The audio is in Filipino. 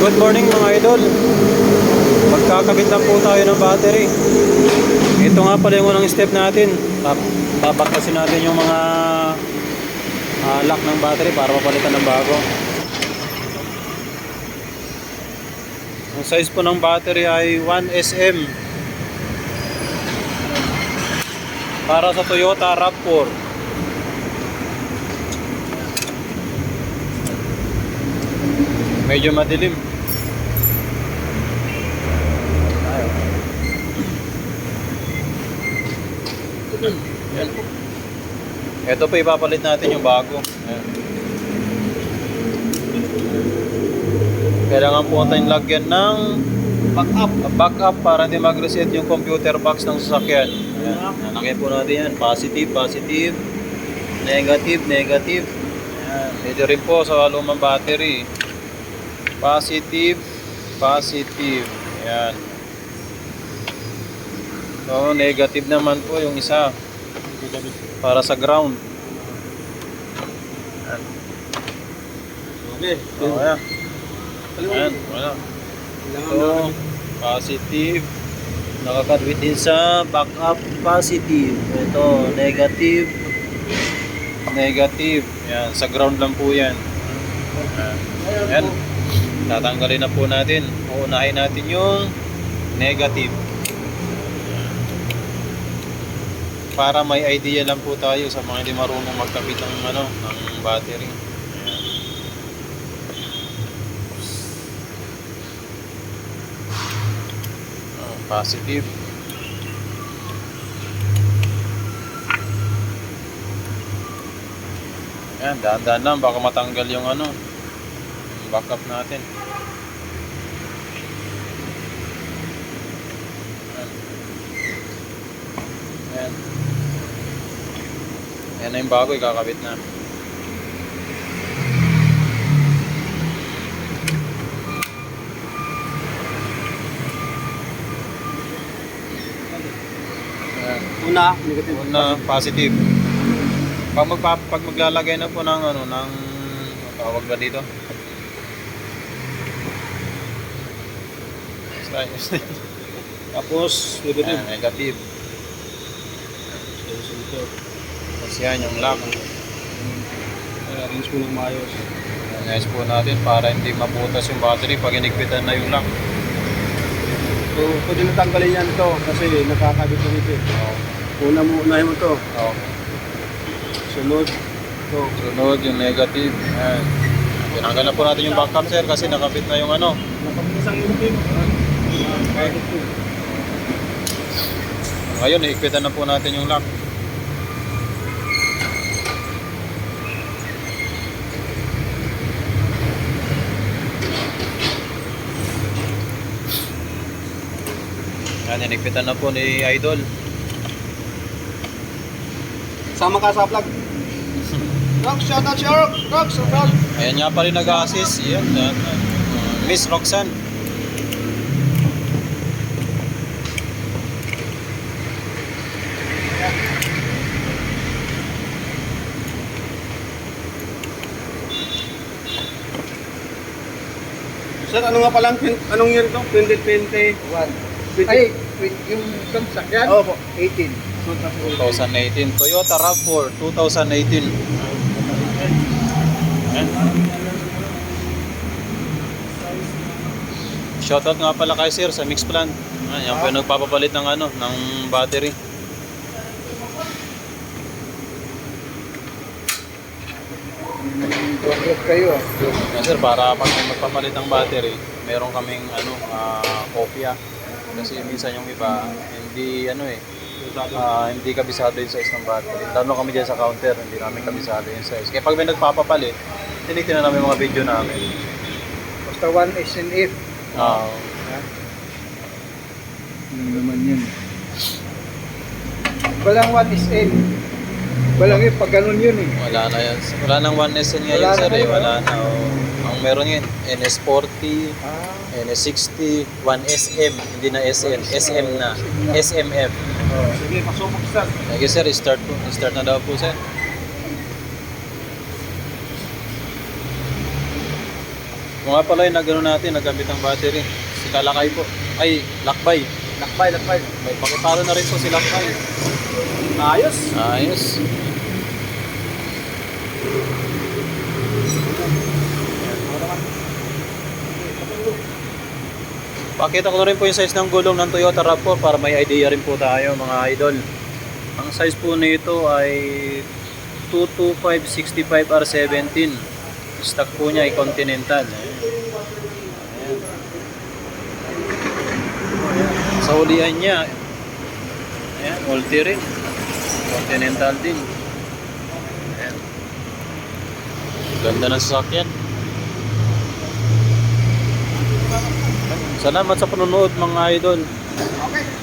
Good morning mga idol. Magkakabit lang po tayo ng battery. Ito nga pala yung unang step natin. Babaklasin natin yung mga lock ng battery para mapalitan ng bago. Ang size po ng battery ay 1SM para sa Toyota RAV4. Medyo madilim. Yan. Ito pa ipapalit natin yung bago. Ayan. Kailangan po tayong lagyan ng backup para hindi mag-reset yung computer box ng sasakyan. Ayan. Nalagyan po natin yan. Positive, positive. Negative, negative. Ayan. Ito rin po sa lumang battery. Positive, positive. Ayan. So, negative naman po yung isa. Para sa ground. Ayan. Okay. So, ayan. Ayan, wala. So, positive. Nakakadwit din sa backup positive. Ito, negative. Negative. Ayan, sa ground lang po yan. Ayan. Ayan. Tatanggalin na po natin. Uunahin natin yung negative. Para may idea lang po tayo sa mga hindi marunong magkabit ng ng battery. Positive. Ayan, dahan-dahan lang baka matanggal yung yung backup natin. Ayan. Ayan na yung bago, ikakabit na. Ayan. Una, positive. Pag maglalagay na po ng ng tawag ba dito? Tapos, Ayan, negative. Tapos yan yung lock. arrange mo ng maayos. Ayos po natin para hindi mabutas yung battery pag inigpitan na yung lock. So, pwede mo tanggalin yan ito kasi nakakabit na ito. Unahin mo ito. Sunod. Ito. Sunod yung negative. Ayan. Tinanggal na po natin yung backup sir kasi nakabit na yung Nakabit isang yung Ngayon, iikpitan na po natin yung lock. Yan, inikpitan na po ni Idol. Sama ka sa vlog. Rox, shout out siya. Rox, shout out. Ayan nga pa rin nag-assist. Yan. Miss Roxanne. Sir, ano nga palang, anong year ito? 2021. Ay, yung sakyan? Opo. 18. 2018. Toyota RAV4 2018. Ayan. Shoutout nga pala kay sir sa Mixplan. Yan po yung nagpapapalit ng ng battery. Progress kayo. Yan sir, para pag may magpapalit ng battery, meron kaming kopya. Kasi minsan yung iba hindi hindi kabisado yung size ng battery. Lalo kami dyan sa counter, hindi namin kabisado yung size. Kaya pag may nagpapapalit, tinitingnan namin mga video namin. Basta 1 SNF. Oo. Ano naman yun? Walang 1 SN. Walang yun, pag ganun yun eh. Wala na yan. Wala nang 1SN ngayon Wala sir na eh. yun, Wala na. Ang meron yun, NS40, NS60, 1SM, hindi na SN, SM na, SMF. Sige, pasok sir. Sige sir, start na daw po sir. Kung nga pala yung nagano natin, nagamit ng battery. Si Kalakay po. Ay, Lakbay. Lakbay. May pakiparo na rin po si Lakbay. Ayos. Ayos. Pakita ko na rin po yung size ng gulong ng Toyota RAV4 para may idea rin po tayo mga idol. Ang size po nito ay 225/65R17. Stock po niya ay Continental. Ayan. Sa hulihan niya, ayan, multi rin. Continental din. Ayan. Ganda ng sasakyan. Salamat sa panonood mga idol. Okay.